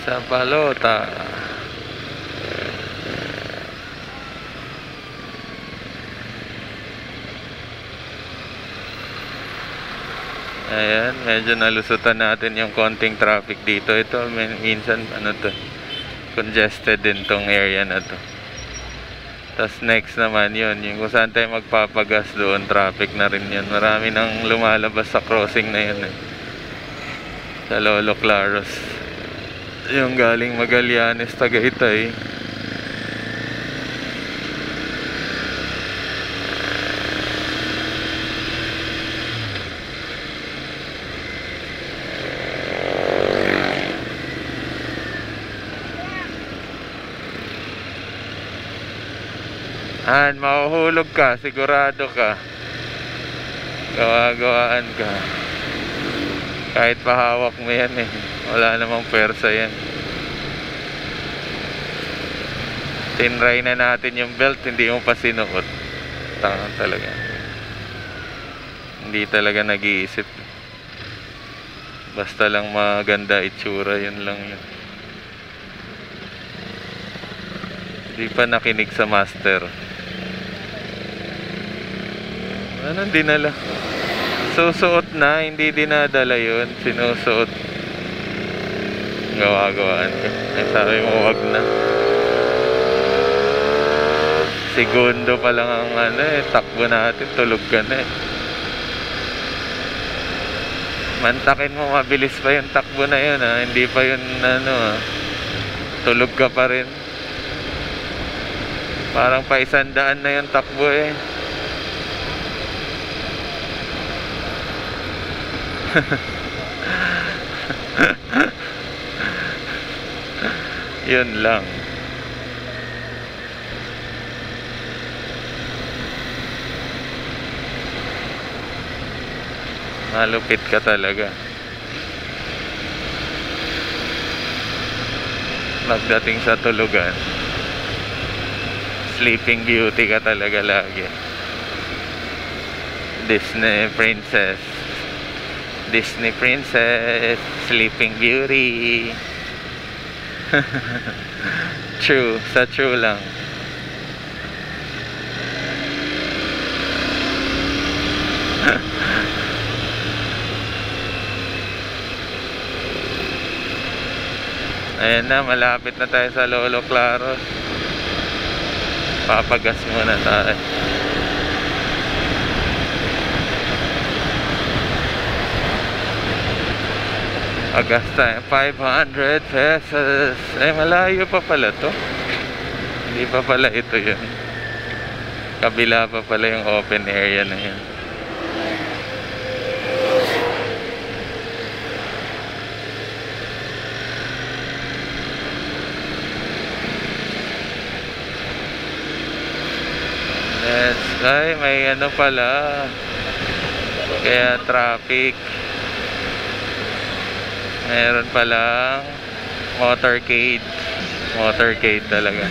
Sapalota. Ayan, medyo nalusutan natin yung konting traffic dito. Ito, minsan, ano to, congested din tong area na to. Tapos next naman yun, yung kung saan tayo magpapagas doon, traffic na rin yun. Marami nang lumalabas sa crossing na yun sa Lolo Claros. Yung galing Magallanes, Tagaytay. Mahuhulog ka, sigurado ka. Gawa-gawaan ka. Kahit pahawak mo yan wala namang pwersa yan. Tinry na natin yung belt, hindi mo pa sinuot. Tanga talaga. Hindi talaga nag-iisip. Basta lang maganda itsura, yun lang yun. Hindi pa nakinig sa master. Anong dinala? Susuot na, hindi dinadala yun. Sinusuot. Gawa-gawaan ka. Ay, sabi mo, wag na. Segundo pa lang ang takbo natin, tulog ka na Mantakin mo, mabilis pa yung takbo na yun Hindi pa yun tulog ka pa rin. Parang pa 100 na yung takbo Yun lang. Malupit ka talaga. Pagdating sa tulugan, Sleeping Beauty ka talaga lagi. Disney Princess, Sleeping Beauty. True, sa true lang. Ayan na, malapit na tayo sa Lolo Claros. Papagas muna tayo. Pagas tayo, 500 pesos. Malayo pa pala to. Hindi pa pala ito yun. Kabila pa pala yung open area na yun. Ay, may pala. Kaya traffic. Meron palang motorcade. Motorcade talaga.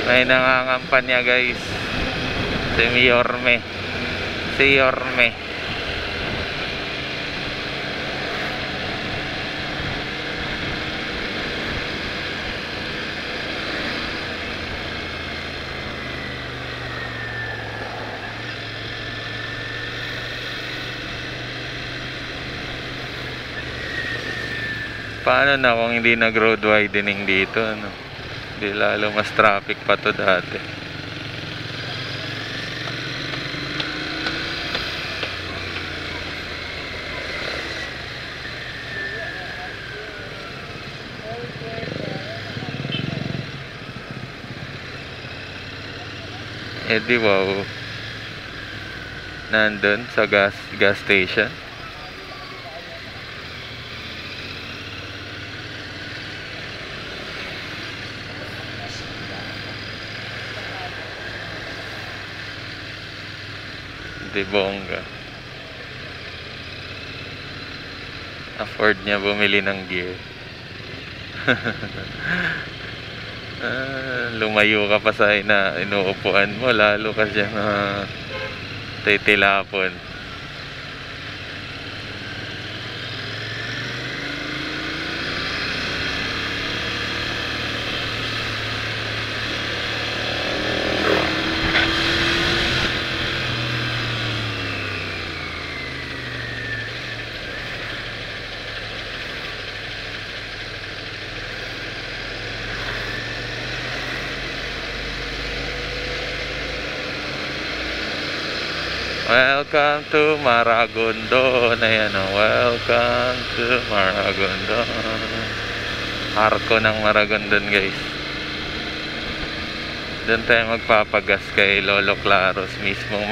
May nangangampanya guys. Si Yorme. Paano na kung hindi nag-road widening dito, Hindi lalo mas traffic pa to dati. Di wow. Nandun sa gas station. Di bongga. Afford niya bumili ng gear. Lumayo ka pa sa inuupuan mo, lalo ka siya titilapon. Welcome to Maragondon. Ayan o, welcome to Maragondon. Arko ng Maragondon, guys. Doon tayo magpapagas kay Lolo Claros, mismong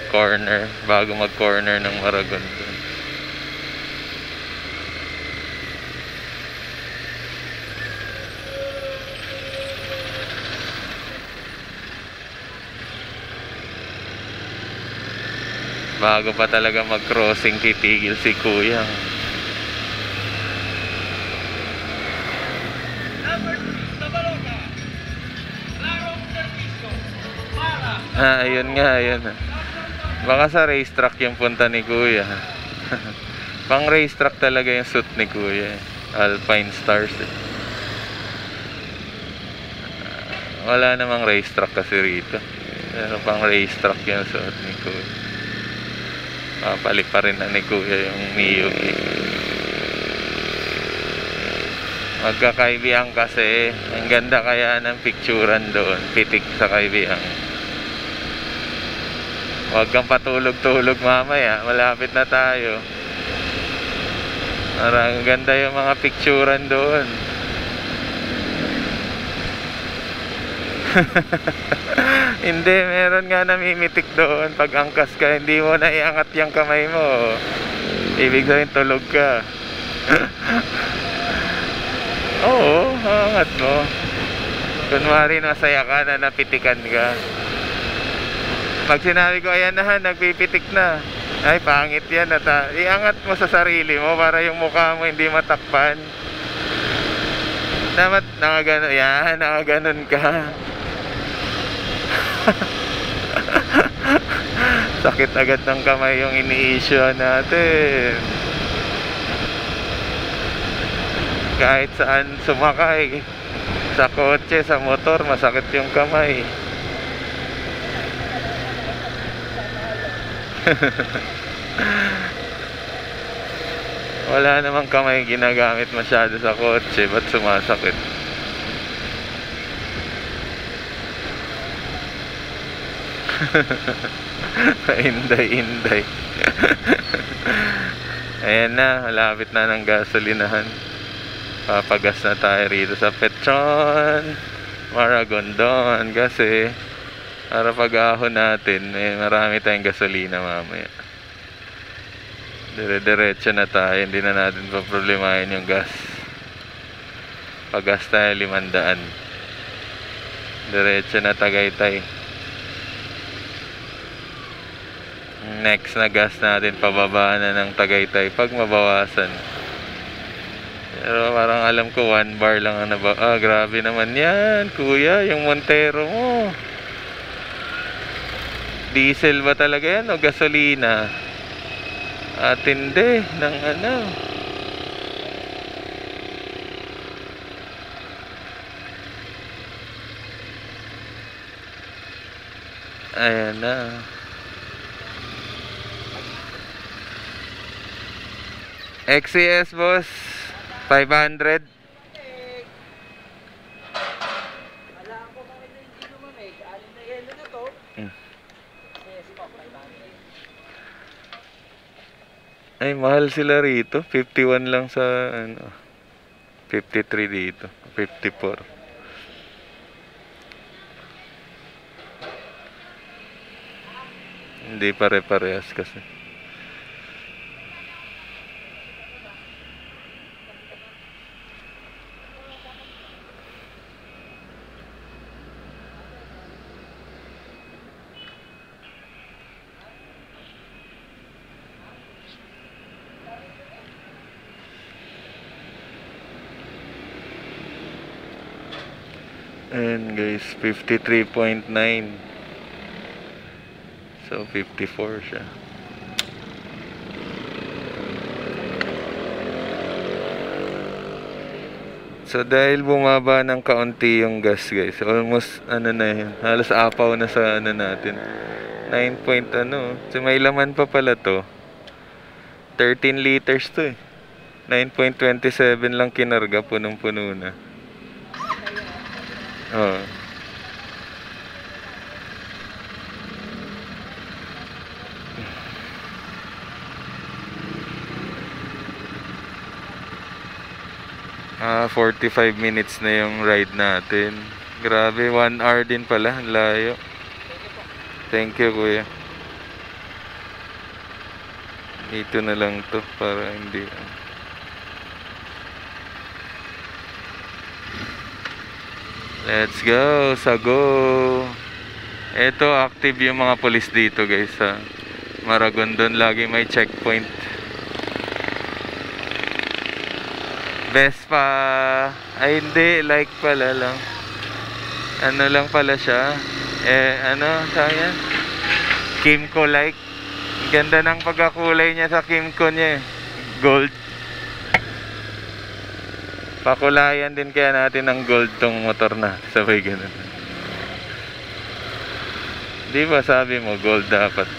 corner, bago mag-corner ng Maragondon. Bago pa talaga mag-crossing, titigil si Kuya. Ayun nga, ayun. Baka sa racetrack yung punta ni Kuya. Pang racetrack talaga yung suit ni Kuya. Alpine Stars. Wala namang racetrack kasi rito. Pero pang racetrack yung suit ni Kuya. Papalit pa rin na ni Kuya yung Miyuki. Magkakaibiang kasi. Ang ganda kaya ng picturean doon. Pitik sa kaibiang. Huwag kang patulog-tulog mamaya. Malapit na tayo. Ang ganda yung mga picturean doon. Hindi, meron nga namimitik doon. Pag angkas ka, hindi mo na iangat yung kamay mo. Ibig sabihin, tulog ka. Oo, angat mo. Kunwari, masaya ka na napitikan ka. Pag sinabi ko, ayan na, nagpipitik na. Ay, pangit yan. Iangat mo sa sarili mo para yung mukha mo hindi matakpan. Dapat nakaganon. Yan, nakaganon ka. Sakit agad ng kamay yung ini-issue natin. Kahit saan sumakay. Sa kotse, sa motor, masakit yung kamay. Wala namang kamay ginagamit masyado sa kotse, ba't sumasakit? Inday. Ayan na, malapit na ng gasolinahan. Papagas na tayo rito sa Petron Maragondon kasi para pag-ahon natin, marami tayong gasolina mamaya. Dire-diretso na tayo, hindi na natin paproblemahin yung gas. Pag-gas tayo 500. Diretso na Tagaytay. Next na gas natin, pababa na ng Tagaytay pag mabawasan. Pero parang alam ko 1 bar lang ang grabe naman yan, Kuya, yung Montero mo. Diesel ba talaga yan o gasolina? Atindi ng Ayan na. XCS boss 500. Ay, mahal sila rito. 51 lang sa 53 dito. 54. Hindi pare-parehas kasi. Ayan guys, 53.9. So 54 siya. So dahil bumaba ng kaunti yung gas guys, almost na yun, halos apaw na sa natin. 9 point so may laman pa pala to. 13 liters to 9.27 lang kinarga, punong-puno na. 45 minutes na yung ride natin. Grabe, 1 hour din pala. Ang layo. Thank you, kuya. Dito na lang to para hindi... Let's go, Sago. Ito, active yung mga police dito, guys, sa Maragondon. Lagi may checkpoint. Vespa. Ay, hindi. Like pala lang. Ano lang pala siya. Ano, saya? Kimco like. Ganda ng pagkakulay niya sa Kimco niya. Gold. Pakulayan din kaya natin ng gold tong motor na. Sabay ganun. Di ba sabi mo gold dapat?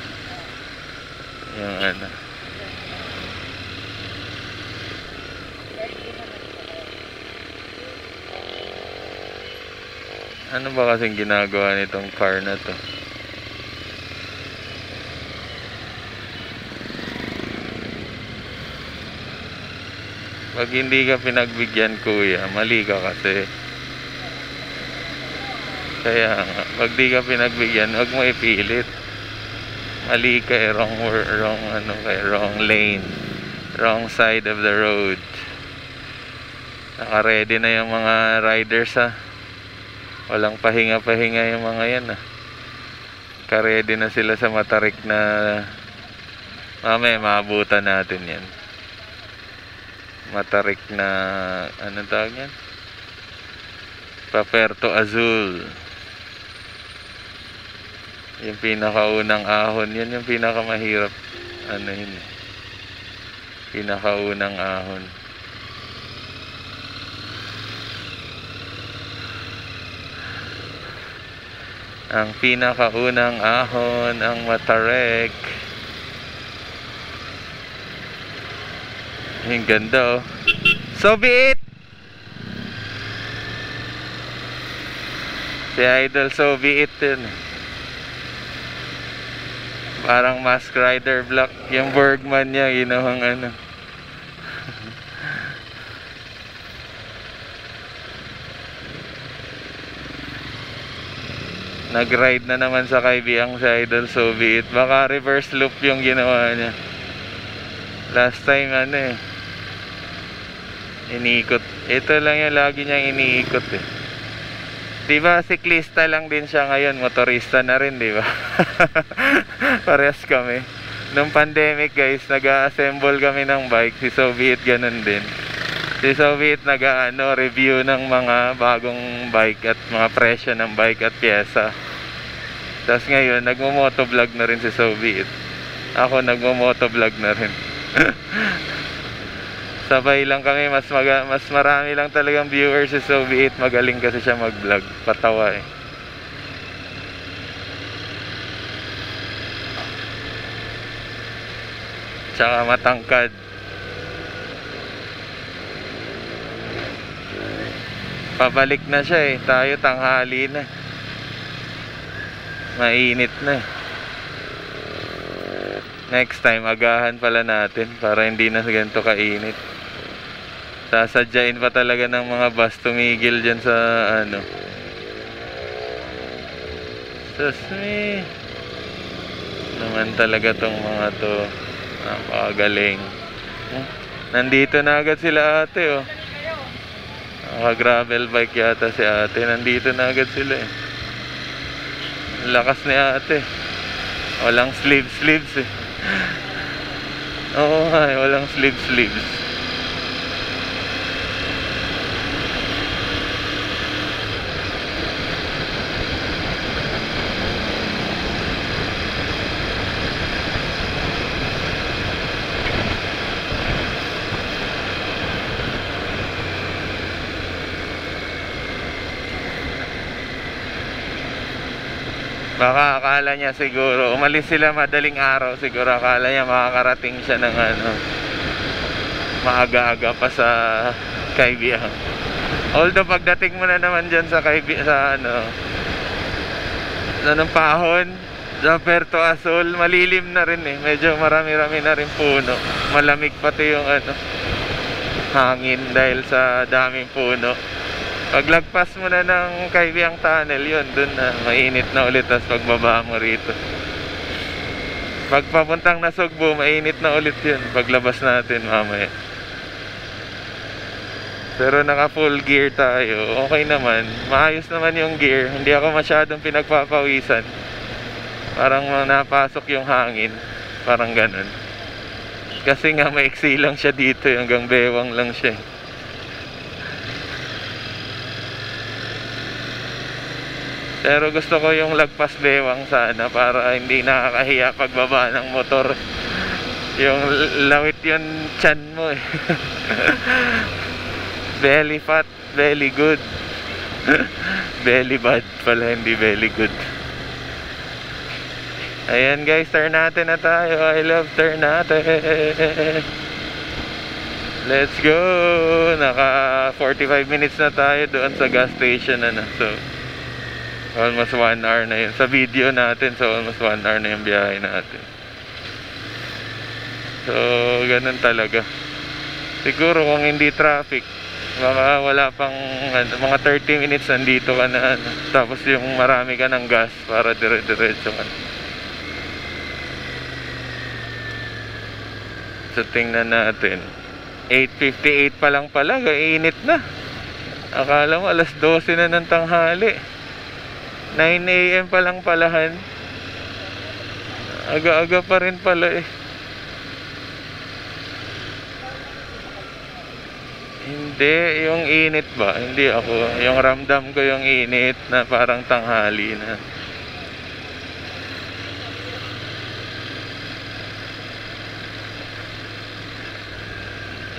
Yung ano. Ano ba kasing ginagawa nitong car na to? Pag hindi ka pinagbigyan, kuya, mali ka kasi. Kaya nga, pag di ka pinagbigyan, huwag mo ipilit. Mali ka eh, wrong lane. Wrong side of the road. Naka-ready na yung mga riders, ha. Walang pahinga-pahinga yung mga yan, ha. Naka-ready na sila sa matarik na mamaya maabutan natin yan. Matarik na ano tawag yan? Puerto Azul. Yung pinakaunang ahon, yun yung pinakamahirap. Ano yun? Pinakaunang ahon. Ang pinakaunang ahon, ang Matarik. Yung ganda, oh. So be it! Si Idol, so be it din. Parang Mask Rider Black. Yung Bergman niya, ginawang ano. Nag-ride na naman sa kaibiang si Idol, so be it. Baka reverse loop yung ginawa niya. Last time ano eh, iniikot. Ito lang yung lagi niyang iniikot eh. Diba siklista lang din siya ngayon, motorista na rin, diba? Parehas kami. Nung pandemic, guys, nag-assemble kami ng bike. Si Soviet ganun din. Si Soviet review ng mga bagong bike at mga presyo ng bike at pyesa. Tapos ngayon, nagmo-motovlog na rin si Soviet. Ako nagmo-motovlog na rin. Sabay lang kami, mas marami lang talagang viewers si Soviet. Magaling kasi siya mag-vlog, patawa eh. Tsaka matangkad. Pabalik na siya eh, tayo tanghali na. Mainit na eh. Next time, agahan pala natin para hindi na ganito kainit. Sasadyain pa talaga ng mga bus tumigil dyan sa ano. Susmi. Naman talaga tong mga to. Napakagaling. Nandito na agad sila ate oh. Naka-gravel bike yata si ate. Nandito na agad sila eh. Lakas ni ate. Walang sleeves eh. Oo nga, walang sleeves. Baka akala niya siguro, umalis sila madaling araw, siguro akala niya makakarating siya ng ano, maaga-aga pa sa Kaibiyang. Although pagdating mo na naman dyan sa ng Pahon, sa Puerto Azul, malilim na rin eh. Medyo marami-rami na rin puno. Malamig pati yung ano. hangin dahil sa daming puno. Paglagpas mo na ng Kaibiyang Tunnel, yun, dun na mainit na ulit. Tapos pagbaba mo rito, pagpapuntang Nasugbu, mainit na ulit yun paglabas natin mamaya. Pero naka full gear tayo, okay naman, maayos naman yung gear. Hindi ako masyadong pinagpapawisan, parang napasok yung hangin, parang ganun. Kasi nga maiksi lang siya dito, hanggang bewang lang siya. Pero gusto ko yung lagpas bewang sana, para hindi nakakahiya pagbaba ng motor. Yung lawit yung tiyan mo eh. Belly fat, belly good. Belly bad pala, hindi belly good. Ayan guys, Ternate na tayo. I love Ternate. Let's go. Naka 45 minutes na tayo doon sa gas station na. So almost 1 hour na yun. Sa video natin, so almost 1 hour na yung biyahe natin. So, ganun talaga. Siguro kung hindi traffic, baka wala pang mga 30 minutes nandito ka na. Tapos yung marami ka ng gas para dire-diretso ka. So, tingnan natin. 8:58 pa lang pala, init na. Akala mo alas 12 na ng tanghali. 9 AM pa lang palahan. Aga-aga pa rin pala eh. Hindi, yung init ba? Hindi ako. Yung ramdam ko yung init na parang tanghali na.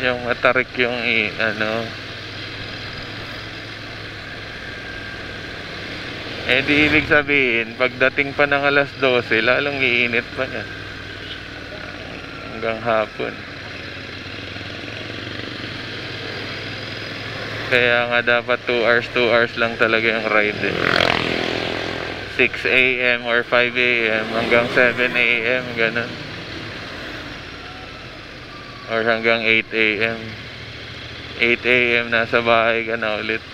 Yung matarik yung eh di ibig sabihin, pagdating pa ng alas 12, lalong iinit pa yan. Hanggang hapon. Kaya nga dapat 2 hours lang talaga yung ride. 6 AM or 5 AM hanggang 7 AM, ganun. Or hanggang 8 AM. 8 AM nasa bahay ka na ulit.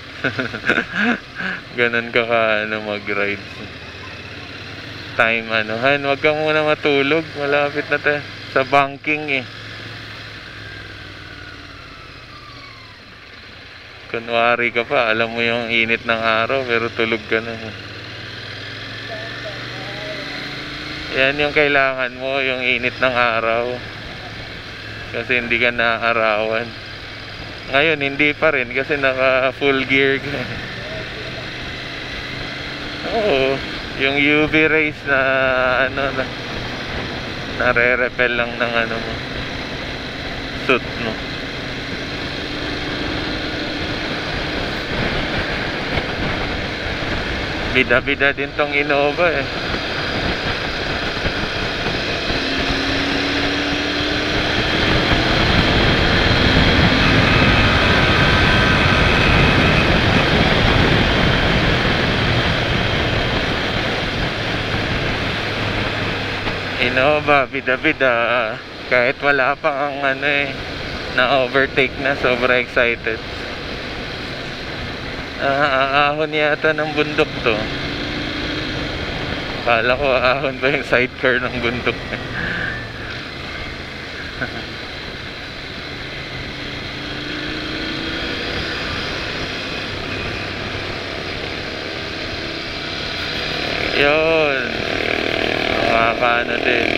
Ganun ka mag-ride. Time Han, wag ka muna matulog, malapit na tayo sa banking eh. Kunwari ka pa, alam mo yung init ng araw pero tulog ka na. Yan yung kailangan mo, yung init ng araw, kasi hindi ka naaarawan. Ngayon hindi pa rin kasi naka full gear ka. Oo, yung UV rays na nare-repel lang ng mo, suit mo. Bida-bida din tong Innova eh. Innova, bida-bida. Kahit wala pa ang na-overtake na, sobra excited. Ahon yata ng bundok to. Kala ko ahon ba yung sidecar ng bundok. Yun, nakakaano din.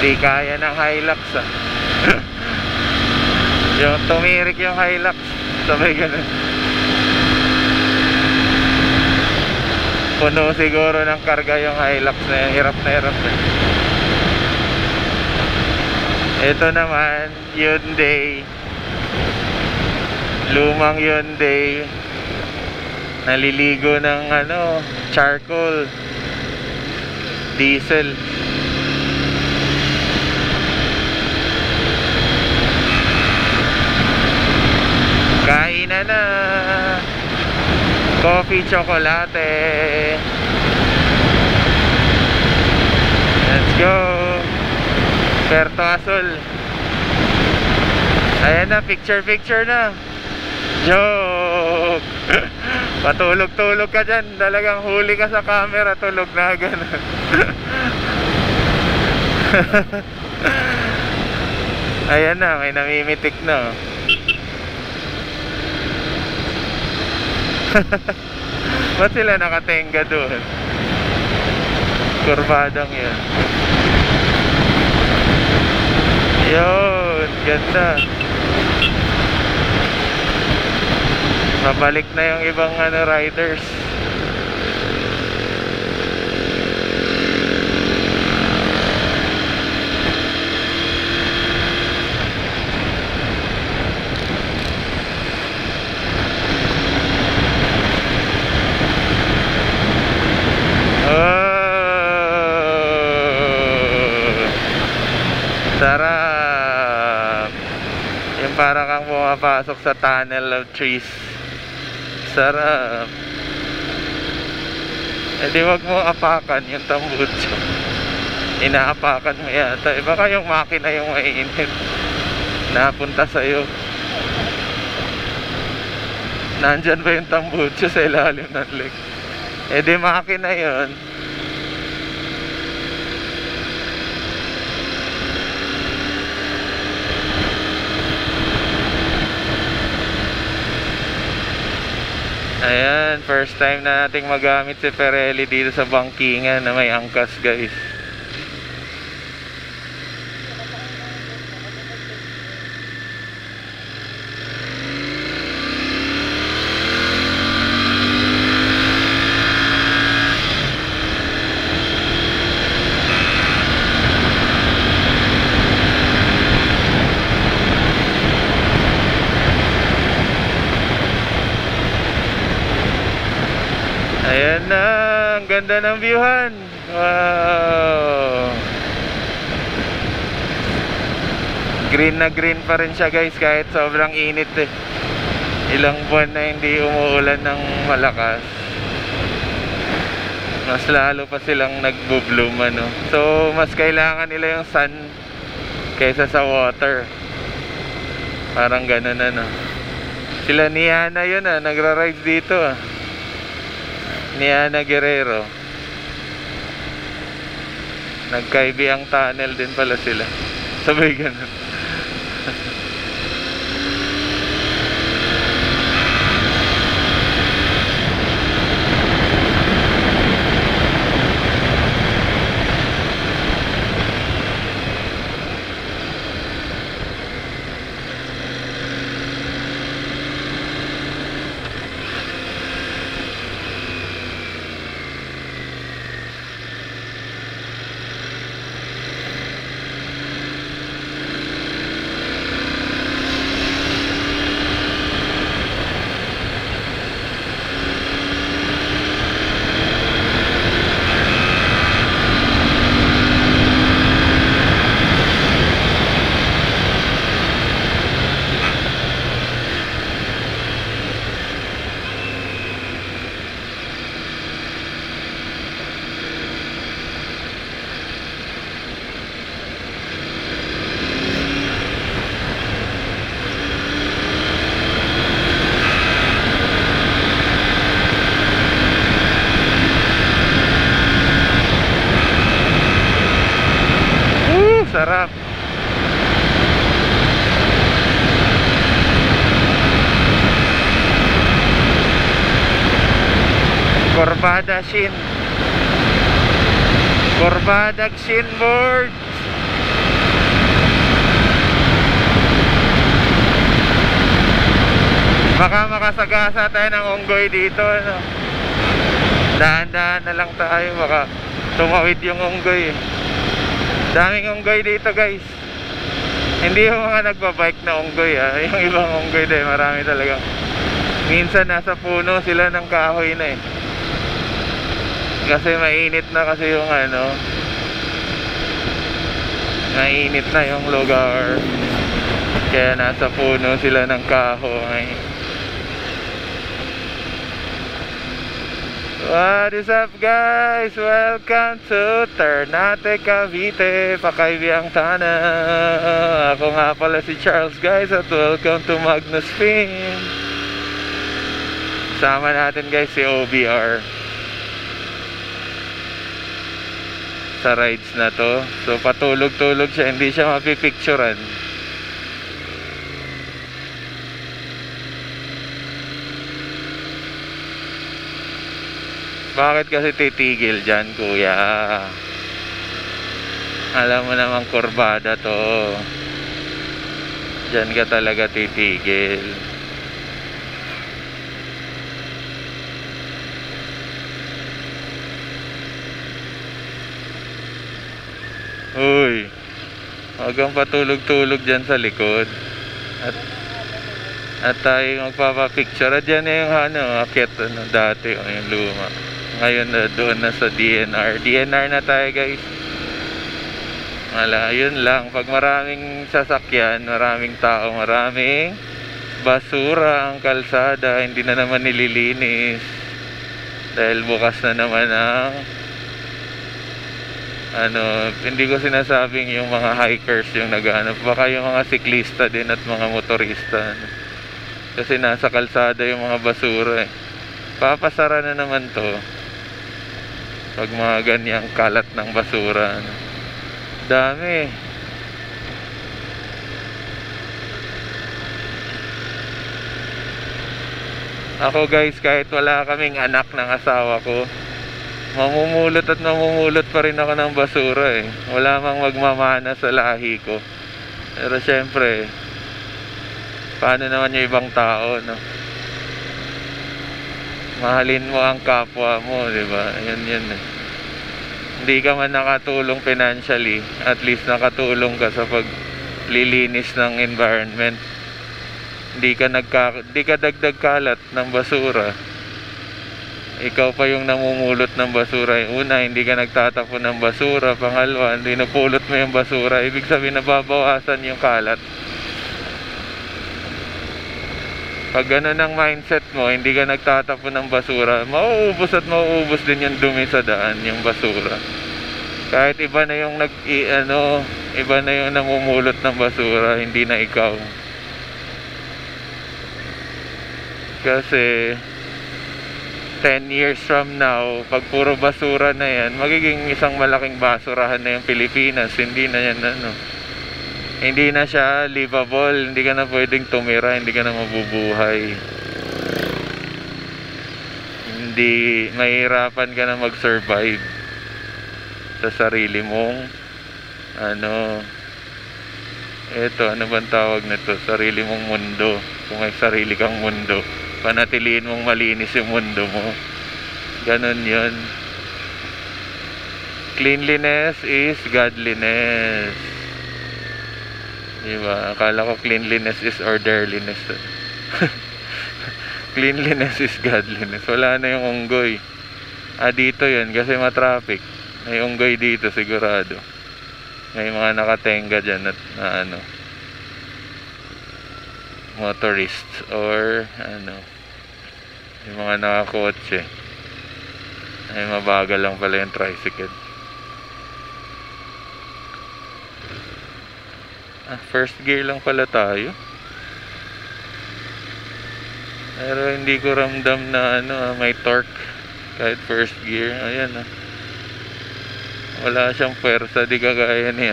Hindi kaya ng Hilux yung tumirik yung Hilux, sabay ganun. Puno siguro ng karga yung Hilux na yun. Hirap na. Ito naman Hyundai, lumang Hyundai, naliligo ng charcoal diesel. Ayan na. Coffee, chocolate. Let's go. Puerto Azul. Ayan na, picture na. Joke. Patulog-tulog ka dyan. Talagang huli ka sa camera. Tulog na ganun. Ayan na, may namimitik na. Ba't sila nakatenga doon? Kurbadang yan. Yun, ganda. Mabalik na yung ibang riders. Sarap. Yung para kang pumapasok sa tunnel of trees. Sarap. Eh di wag mo apakan yung tambutso. Inaapakan mo yata. Baka yung makina yung mainit. Napunta sa'yo. Nandyan ba yung tambutso sa ilalim ng leg? Eh di makina yun. Ayan, first time na nating magamit si Pirelli dito sa bangkingan na may angkas, guys. Ayan na, ang ganda ng viewhan. Wow. Green na green pa rin siya, guys, kahit sobrang init eh. Ilang buwan na hindi umuulan ng malakas. Mas lalo pa silang nagbo-bloom, ano. So mas kailangan nila yung sun kaysa sa water. Parang ganun, ano. Sila ni Ana yun, nagra-ride dito, ni Ana Guerrero. Nagkaibiang tunnel din pala sila. Sabay ganun. Sarap. Corbada Shin. Corbada Shin board. Baka makasagasa tayo ng unggoy dito, ano. Dahan-dahan na lang tayo, baka tumawid yung unggoy. Daming unggoy dito, guys. Hindi yung mga nagbabike na unggoy, yung ibang unggoy dahil marami talaga. Minsan nasa puno sila ng kahoy na eh. Kasi mainit na kasi yung ano, mainit na yung lugar. Kaya nasa puno sila ng kahoy. What is up guys? Welcome to Ternate, Cavite, Pakaybiang Tana. Ako nga pala si Charles guys at welcome to Magnus Spin. Sama natin guys si OBR sa rides na to. So patulog-tulog siya, hindi siya mapipicturan. Bakit kasi titigil dyan, kuya? Alam mo namang kurbada to. Dyan ka talaga titigil. Uy, huwag kang patulog-tulog dyan sa likod. At tayo magpapapicture. At dyan na yung akit dati, yung luma. Ngayon doon na sa DNR. DNR na tayo guys. Yun lang. Pag maraming sasakyan, maraming tao, maraming basura ang kalsada, hindi na naman nililinis. Dahil bukas na naman ang hindi ko sinasabing yung mga hikers yung naghahanap. Baka yung mga siklista din at mga motorista. Kasi nasa kalsada yung mga basura eh. Papasara na naman to pag mga ganyang kalat ng basura. Dami. Ako guys, kahit wala kaming anak ng asawa ko, mamumulot at mamumulot pa rin ako ng basura eh. Wala mang magmamana sa lahi ko. Pero syempre, paano naman yung ibang tao, no? Mahalin mo ang kapwa mo, di ba? Yun. Hindi ka man nakatulong financially, at least nakatulong ka sa paglilinis ng environment. Hindi ka dagdag kalat ng basura. Ikaw pa yung namumulot ng basura. Una, hindi ka nagtatapon ng basura. Pangalawa, hindi napulot mo yung basura. Ibig sabihin, nababawasan yung kalat. Pag gano'n ang mindset mo, hindi ka nagtatapon ng basura, mauubos at mauubos din yung dumi sa daan, yung basura. Kahit iba na yung iba na yung namumulot ng basura, hindi na ikaw. Kasi 10 years from now, pag puro basura na yan, magiging isang malaking basurahan na yung Pilipinas. Hindi na yan hindi na siya livable, hindi ka na pwedeng tumira, hindi ka na mabubuhay. Hindi, mahirapan ka na mag-survive sa sarili mong ano bang tawag nito? Sarili mong mundo. Kung may sarili kang mundo, panatiliin mong malinis yung mundo mo. Ganon yun. Cleanliness is godliness. Diba? Akala ko cleanliness is orderliness. Cleanliness is godliness. Wala na yung unggoy. Dito yun kasi matraffic. May unggoy dito sigurado. May mga nakatenga dyan at motorists or yung mga nakakotse. Ay mabagal lang pala yung tricycle. First gear lang pala tayo. Pero hindi ko ramdam na may torque kahit first gear. Ayan wala siyang pwersa, di kagaya ni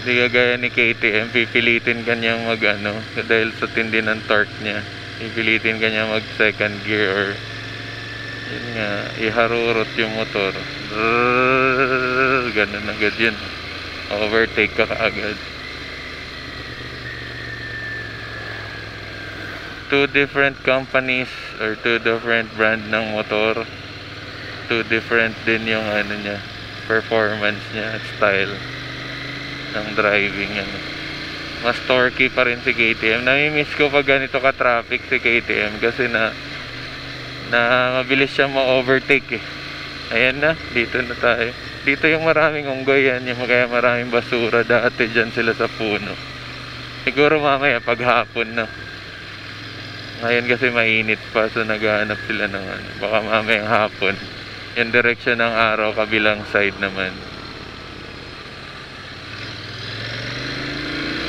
di kagaya ni KTM. Pipilitin kanyang dahil sa tindi ng torque niya, pipilitin kanya mag second gear or yun nga, iharurot yung motor. Ganun agad yun. Overtake ka kaagad. Two different companies or two different brand ng motor. Two different din yung niya, performance niya at style ng driving. Mas torquey pa rin si KTM. Nami-miss ko pag ganito ka traffic si KTM kasi na mabilis siya ma-overtake eh. Ayan na, dito na tayo. Dito yung maraming unggoy yan, yung kaya maraming basura. Dati dyan sila sa puno. Siguro mamaya paghapon na. Ngayon kasi mainit pa, so naghahanap sila ng ano. Baka mamayang hapon. Yung direksyon ng araw, kabilang side naman.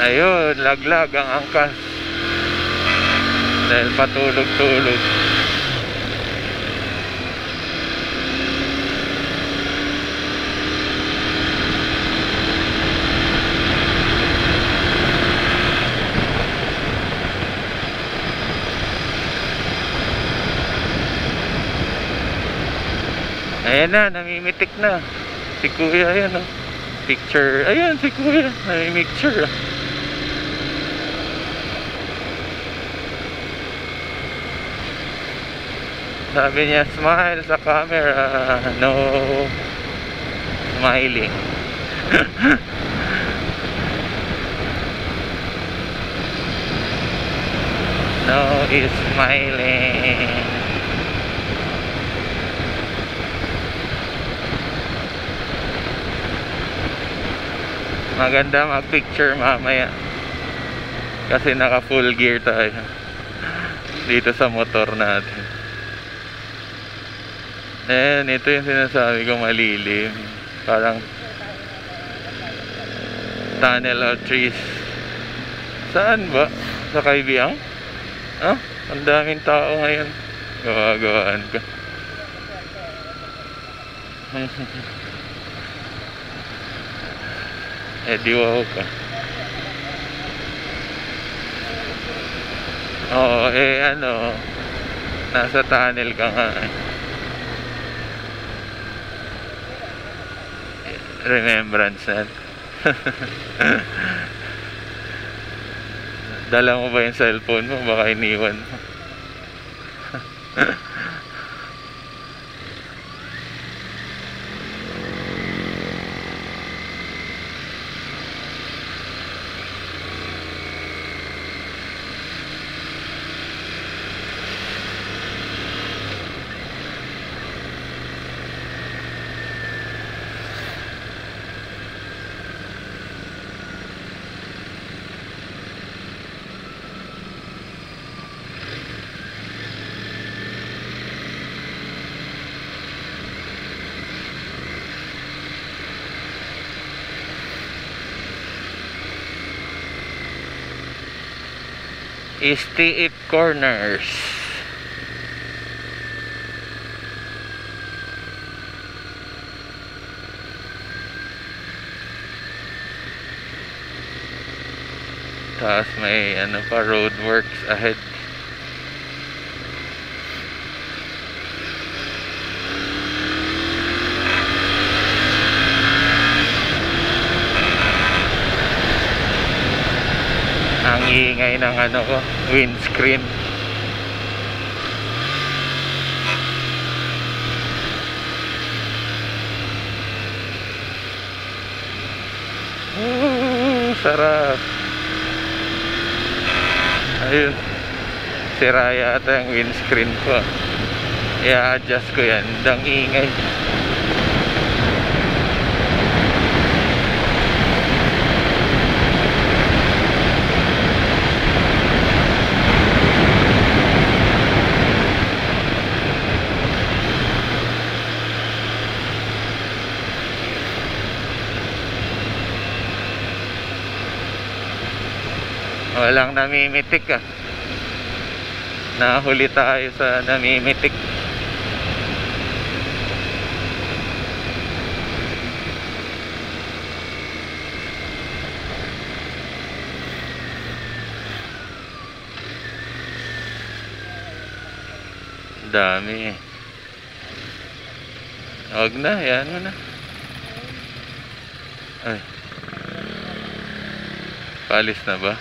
Ayun, laglag ang angkas. Dahil patulog-tulog. Ayan na, namimitik na. Si Kuya, ayan o. Picture, ayan si Kuya, namimicture. Sabi niya, smile sa camera. No smiling. No is smiling. Maganda mag-picture mamaya kasi naka full gear tayo dito sa motor natin. Ayan, ito yung sinasabi ko, malilim, parang tunnel of trees. Saan ba? Sa Kaibiyang? Ah? Ang daming tao ngayon. Gawa-gawaan ka. Di wow ka. Oo, ano, nasa tunnel ka nga eh. Remembrance na. Dala mo ba yung cellphone mo? Baka iniwan mo. Istiip Corners. Tapos may ano pa, road works ahead. Ang ingay ng ano ko, windscreen. Sarap. Ayun, sira yata yung windscreen ko. I-adjust ko yan, dang ingay. Walang namimitik ah. Nahuli tayo sa namimitik. Dami eh. Huwag na, yan mo na. Ay. Palis na ba?